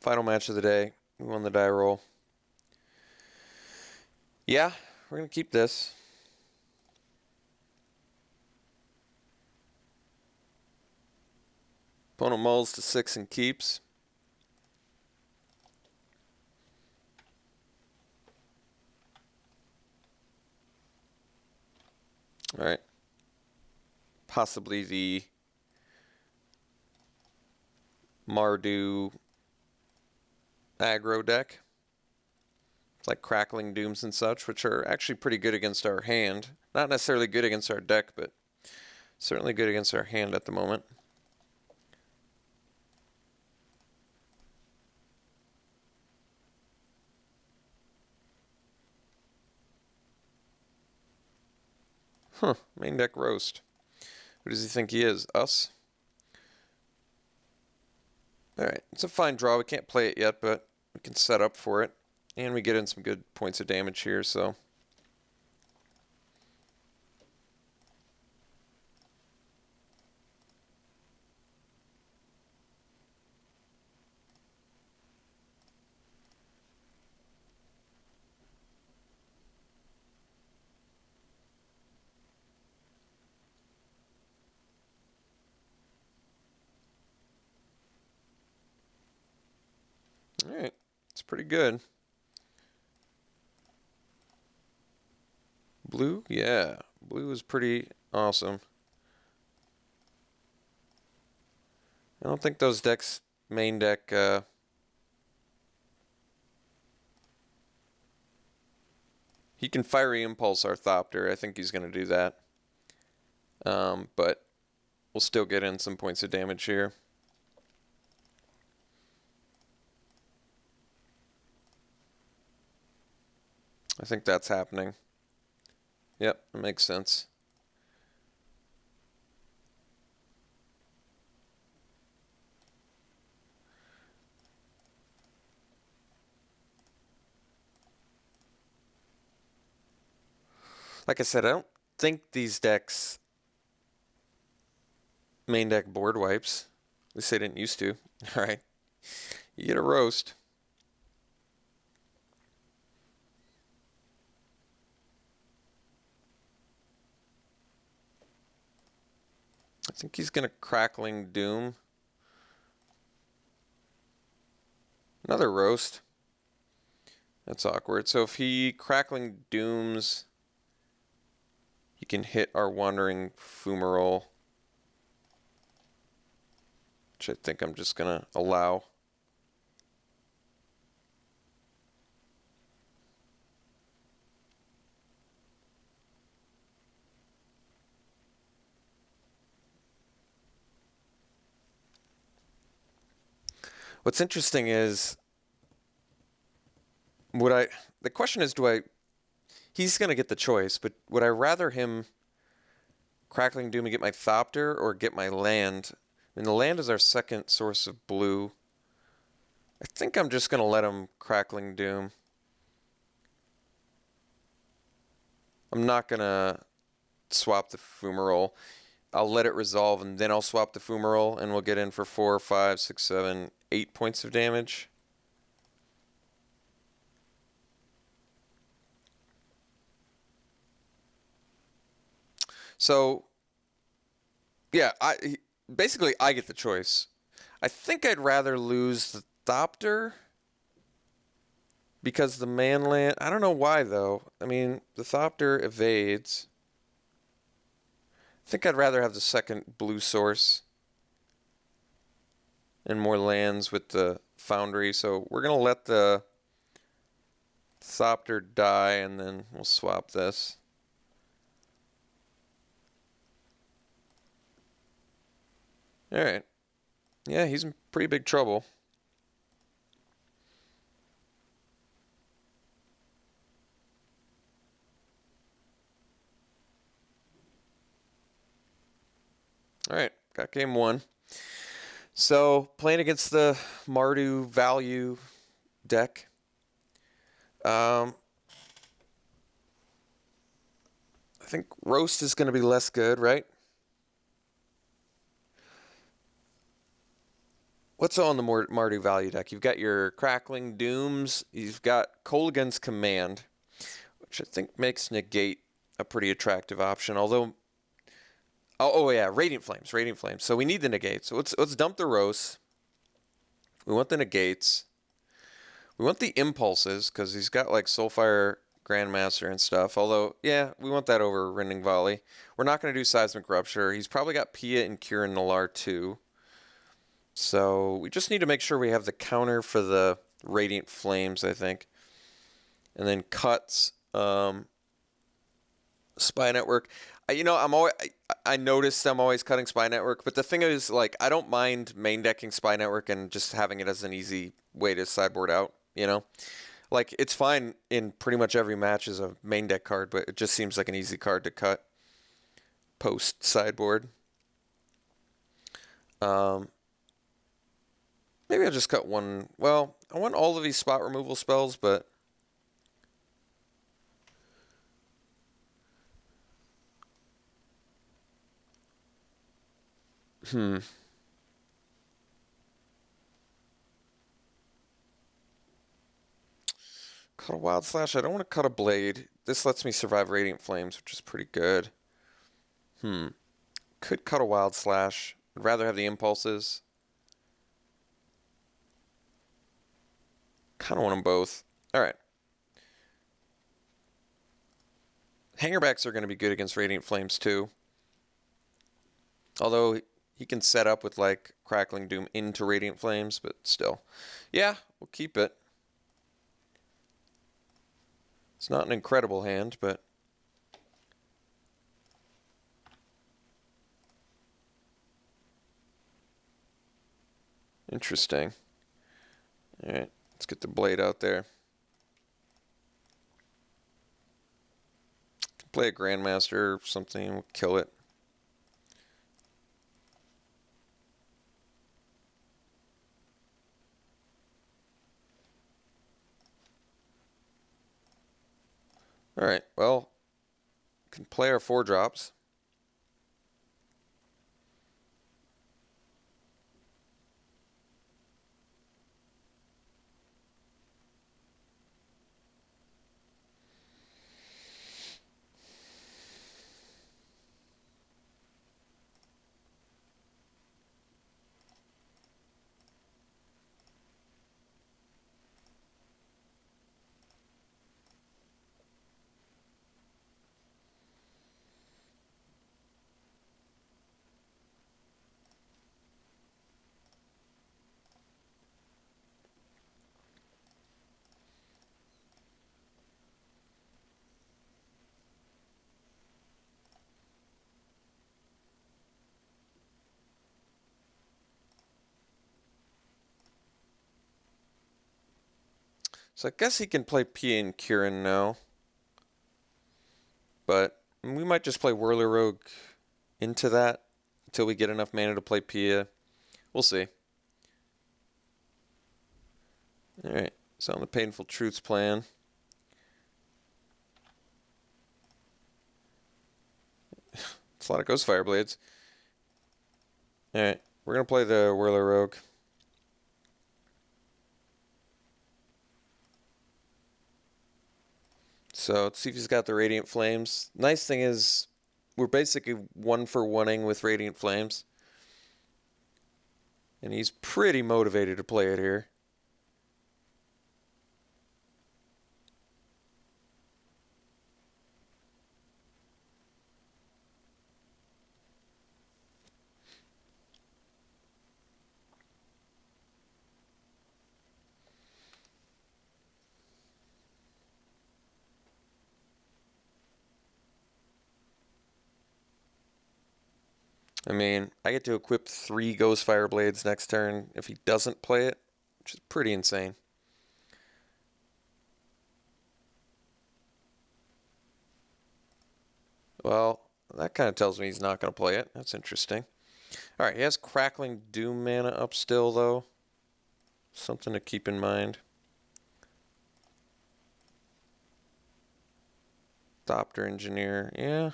Final match of the day. We won the die roll. Yeah, we're going to keep this. Opponent mulls to 6 and keeps. Alright. Possibly the Mardu aggro deck. It's like Crackling Dooms and such, which are actually pretty good against our hand. Not necessarily good against our deck, but certainly good against our hand at the moment. Huh, main deck roast. Who does he think he is? Us? Alright, it's a fine draw. We can't play it yet, but we can set up for it. And we get in some good points of damage here, so. Alright, it's pretty good. Blue? Yeah, blue is pretty awesome. I don't think those decks, main deck, he can Fiery Impulse our Thopter. I think he's going to do that. But we'll still get in some points of damage here. I think that's happening. Yep, that makes sense. Like I said, I don't think these decks main deck board wipes. At least they didn't used to. Alright. You get a roast. I think he's going to Crackling Doom. Another roast. That's awkward. So if he Crackling Dooms, he can hit our Wandering Fumarole, which I think I'm just going to allow. What's interesting is, the question is, he's going to get the choice, but would I rather him Crackling Doom and get my Thopter or get my land? I mean, the land is our second source of blue. I think I'm just going to let him Crackling Doom. I'm not going to swap the Fumarole. I'll let it resolve, and then I'll swap the Fumarole, and we'll get in for 4, 5, 6, 7, 8 points of damage. So, yeah, basically I get the choice. I think I'd rather lose the Thopter because the manland, I don't know why though. I mean, the Thopter evades. I think I'd rather have the second blue source and more lands with the Foundry. So we're going to let the Thopter die, and then we'll swap this. Alright. Yeah, he's in pretty big trouble. Alright, got game 1. So, playing against the Mardu value deck. I think roast is going to be less good, right? what's on the Mardu value deck? You've got your Crackling Dooms. You've got Kolaghan's Command, which I think makes Negate a pretty attractive option. Although, oh yeah, Radiant Flames, Radiant Flames. So we need the Negates. So let's dump the Rose. We want the Negates. We want the Impulses because he's got like Soulfire Grandmaster and stuff. Although, yeah, we want that over Rending Volley. We're not going to do Seismic Rupture. He's probably got Pia and Kieran Nalaar too. So we just need to make sure we have the counter for the Radiant Flames, I think. And then cuts Spy Network. I noticed I'm always cutting Spy Network, but the thing is, like, I don't mind main decking Spy Network and just having it as an easy way to sideboard out, you know? Like, it's fine in pretty much every match as a main deck card, but it just seems like an easy card to cut post sideboard. Maybe I'll just cut one. Well, I want all of these spot removal spells, but cut a Wild Slash. I don't want to cut a Blade. This lets me survive Radiant Flames, which is pretty good. Could cut a Wild Slash. I'd rather have the Impulses. Kind of want them both. All right. Hangerbacks are going to be good against Radiant Flames too. Although he can set up with like Crackling Doom into Radiant Flames, but still. Yeah, we'll keep it. It's not an incredible hand, but interesting. All right, let's get the Blade out there. Play a Grandmaster or something, we'll kill it. Alright, well, can play our 4-drops. So I guess he can play Pia and Kieran now. But we might just play Whirler Rogue into that until we get enough mana to play Pia. We'll see. Alright, so on the Painful Truths plan. It's a lot of Ghostfire Blades. Alright, we're going to play the Whirler Rogue. So let's see if he's got the Radiant Flames. Nice thing is we're basically 1-for-1ing with Radiant Flames. And he's pretty motivated to play it here. I mean, I get to equip 3 Ghostfire Blades next turn if he doesn't play it, which is pretty insane. Well, that kind of tells me he's not going to play it. That's interesting. Alright, he has Crackling Doom mana up still, though. Something to keep in mind. Thopter Engineer, yeah.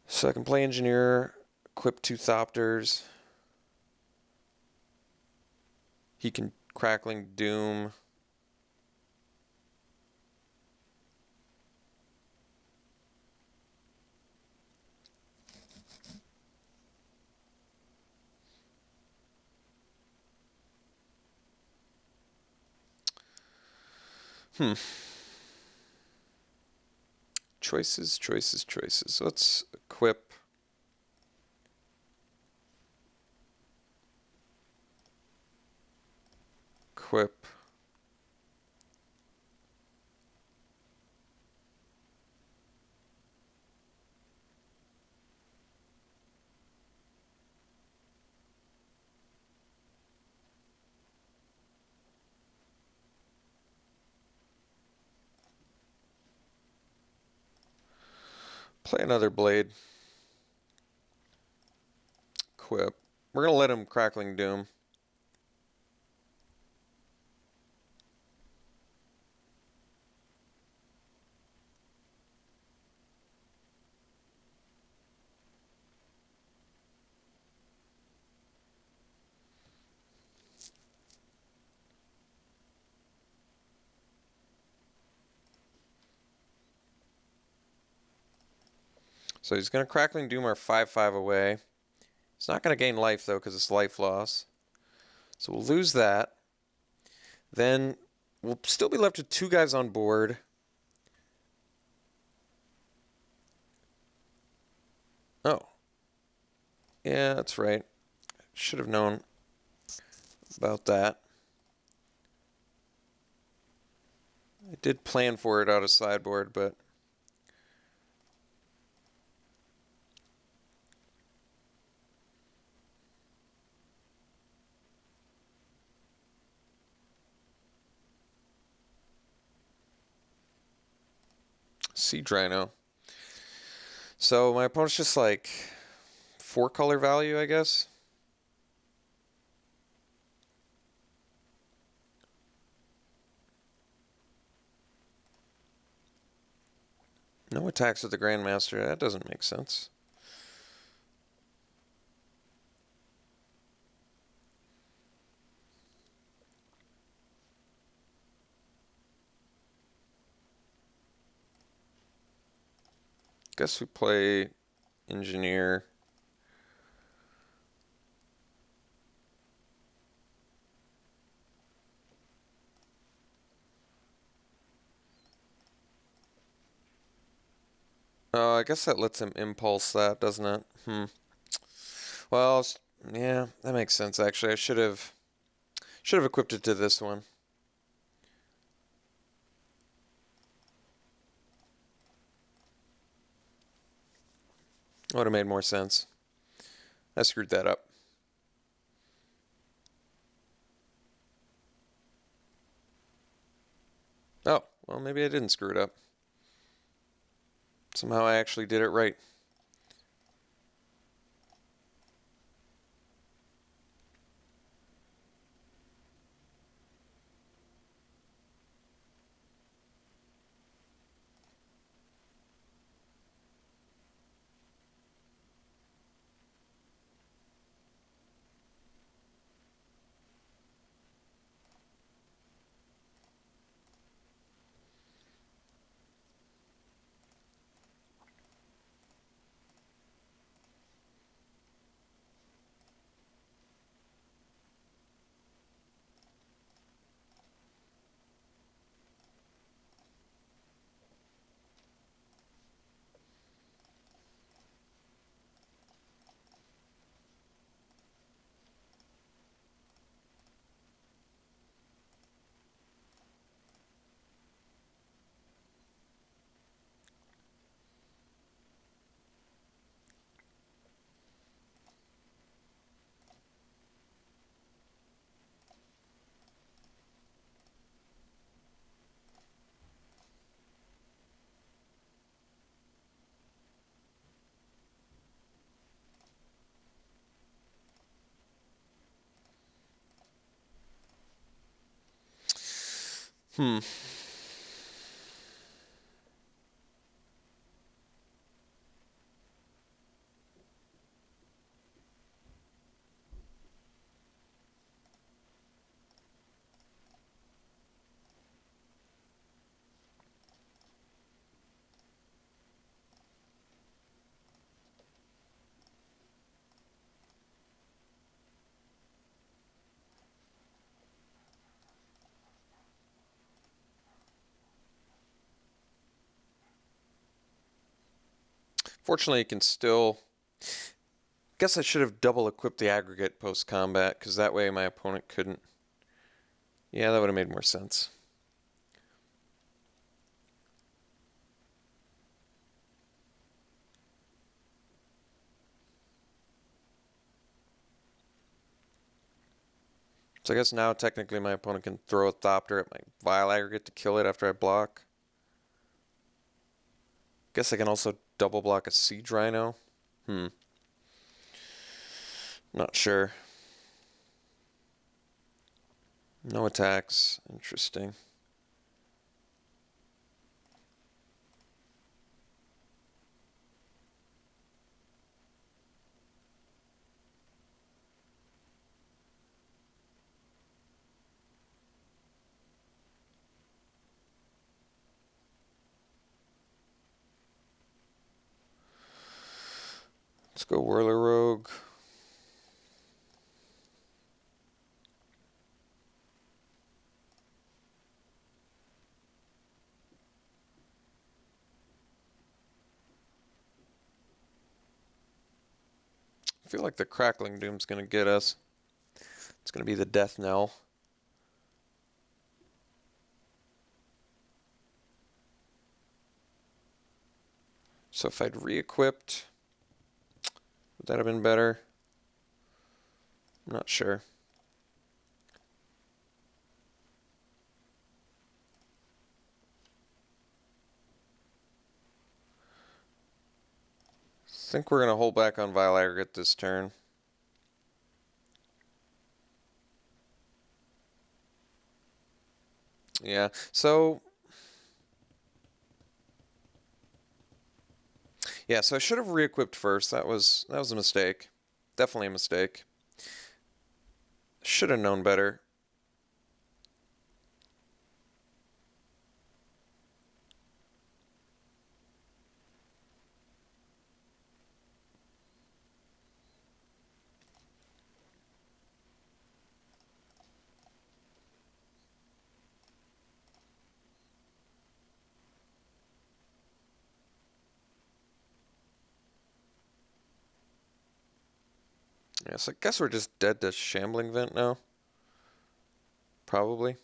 So I can play Engineer, equip 2 Thopters. He can Crackling Doom. Hmm. Choices, choices, choices. Let's equip. Equip. Play another blade. Equip. We're going to let him Crackling Doom. So he's going to Crackling Doom our 5/5 away. He's not going to gain life, though, because it's life loss. So we'll lose that. Then we'll still be left with 2 guys on board. Oh. Yeah, that's right. Should have known about that. I did plan for it out of sideboard, but... Sea Drino. So my opponent's just like 4 color value, I guess. No attacks with the Grandmaster. That doesn't make sense. Guess we play Engineer. Oh, I guess that lets him impulse that, doesn't it? Well, yeah, that makes sense actually. I should have equipped it to this one. Would have made more sense. I screwed that up. Oh, well, maybe I didn't screw it up. Somehow I actually did it right. Hmm. Fortunately, it can still... Guess I should have double equipped the aggregate post-combat, because that way my opponent couldn't... Yeah, that would have made more sense. So I guess now technically my opponent can throw a Thopter at my Vile Aggregate to kill it after I block. Guess I can also double block a Siege Rhino. Not sure. No attacks. Interesting. Let's go Whirler Rogue. I feel like the Crackling Doom's going to get us. It's going to be the death knell. So if I'd re-equipped, would that have been better? I'm not sure. I think we're going to hold back on Vile Aggregate this turn. Yeah, so... Yeah, so I should have re-equipped first. That was a mistake. Definitely a mistake. Should have known better. Yeah, so I guess we're just dead to Shambling Vent now. Probably.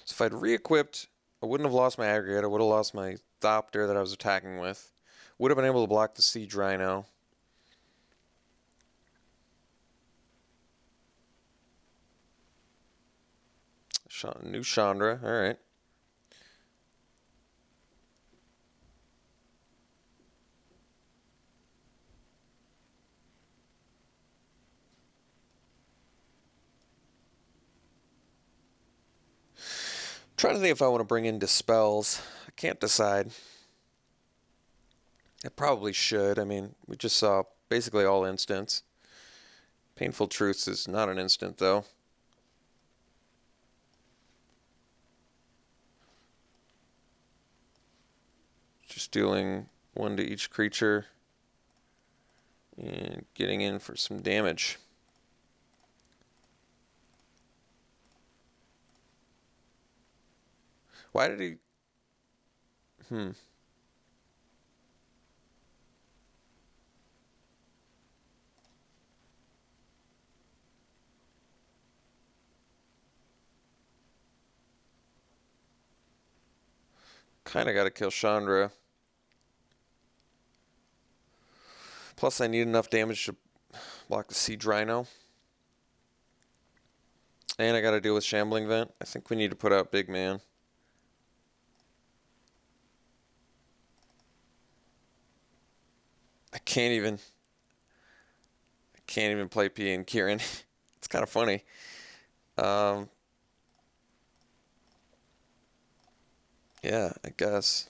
So if I'd re-equipped, I wouldn't have lost my aggregate. I would have lost my Thopter that I was attacking with. Would have been able to block the Siege Rhino. New Chandra, alright. Trying to think if I want to bring in Dispels. I can't decide. I probably should. I mean, we just saw basically all instants. Painful Truths is not an instant, though. Just dealing one to each creature and getting in for some damage. Why did he... Kinda gotta kill Chandra. Plus I need enough damage to block the Siege Rhino. And I gotta deal with Shambling Vent. I think we need to put out Big Man. I can't even play P and Kieran. It's kind of funny. Yeah, I guess.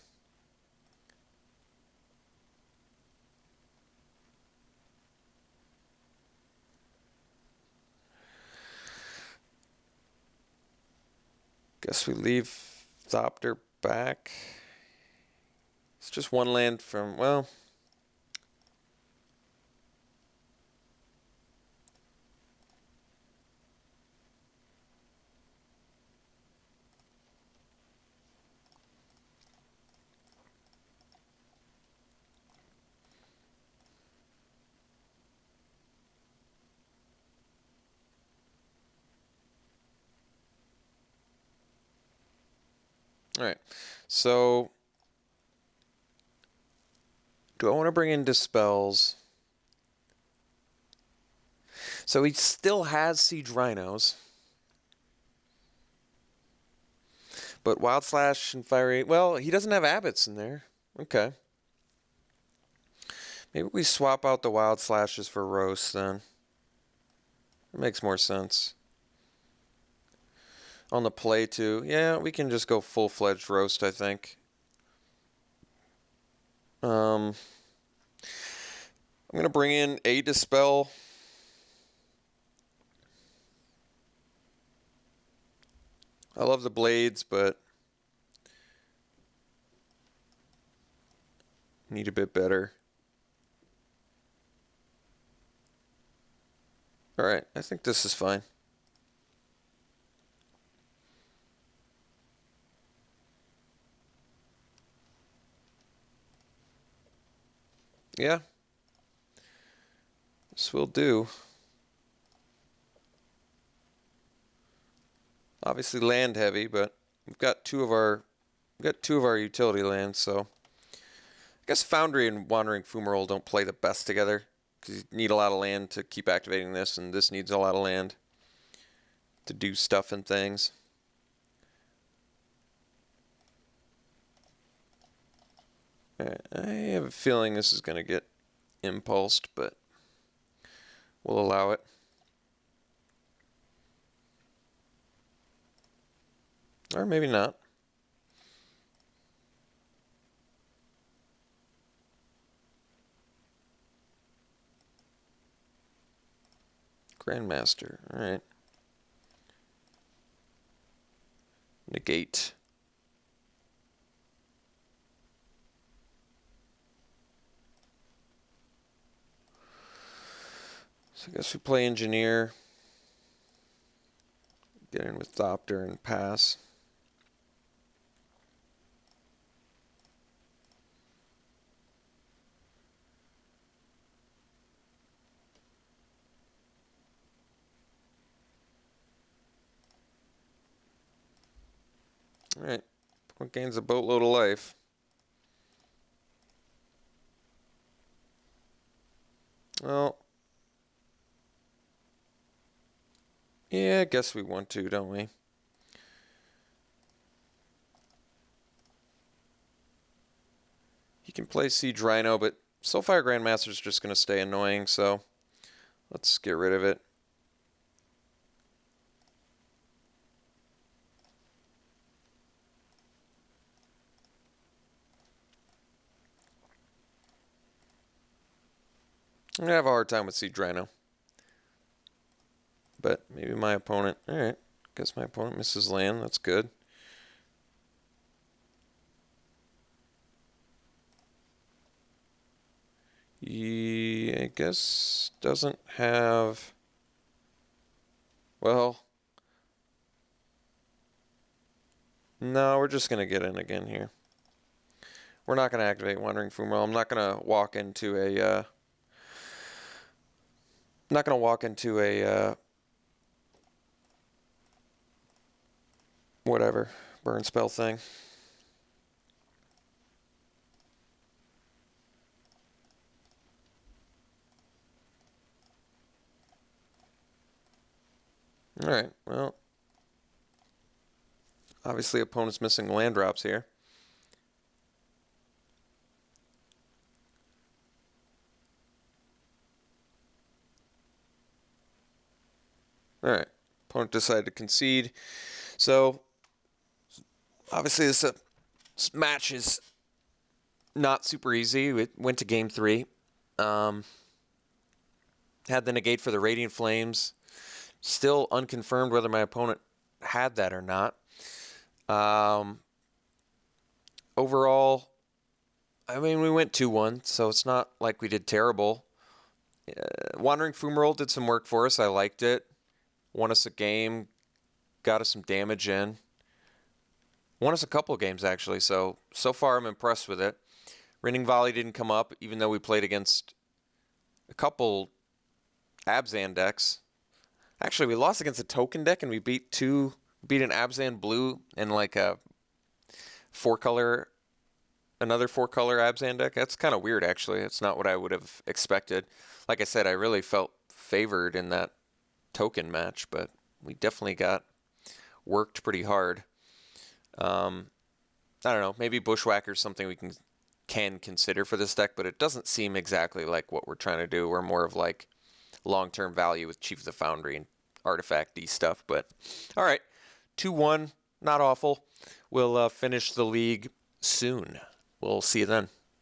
Guess we leave Thopter back. It's just one land from, well... All right. So, do I want to bring in Dispels? So he still has Siege Rhinos. But Wild Slash and Fiery... Well, he doesn't have Abbots in there. Okay. Maybe we swap out the Wild Slashes for Roast then. It makes more sense. On the play too. Yeah, we can just go full-fledged Roast, I think. I'm going to bring in a Dispel. I love the blades, but need a bit better. All right, I think this is fine. Yeah, this will do. Obviously land heavy, but we've got two of our utility lands, so I guess Foundry and Wandering Fumarole don't play the best together because you need a lot of land to keep activating this, and this needs a lot of land to do stuff and things. Right, I have a feeling this is going to get impulsed, but we'll allow it. Or maybe not. Grandmaster. Alright. Negate. So I guess we play Engineer. Get in with Thopter and pass. Alright. Point gains a boatload of life. Well. Yeah, I guess we want to, don't we? He can play Siege Rhino, but Soulfire Grandmaster's just going to stay annoying, so let's get rid of it. I'm going to have a hard time with Siege Rhino. But maybe my opponent... Alright, guess my opponent misses land. That's good. He, I guess, doesn't have... Well... No, we're just going to get in again here. We're not going to activate Wandering Fumarole. I'm not going to walk into a... whatever, burn spell thing. Alright, well, obviously opponent's missing land drops here. Alright, opponent decided to concede. So, obviously this match is not super easy. It went to game 3. Had the negate for the Radiant Flames. Still unconfirmed whether my opponent had that or not. Overall, I mean, we went 2-1, so it's not like we did terrible. Wandering Fumarole did some work for us. I liked it. Won us a game. Got us some damage in. Won us a couple of games, actually, so far I'm impressed with it. Raining Volley didn't come up, even though we played against a couple Abzan decks. Actually, we lost against a token deck, and we beat an Abzan blue and like a 4-color, another 4-color Abzan deck. That's kind of weird, actually. It's not what I would have expected. Like I said, I really felt favored in that token match, but we definitely got worked pretty hard. I don't know, maybe Bushwhacker's something we can consider for this deck, but it doesn't seem exactly like what we're trying to do. We're more of like long-term value with Chief of the Foundry and artifact-y stuff. But all right, 2-1, not awful. We'll finish the league soon. We'll see you then.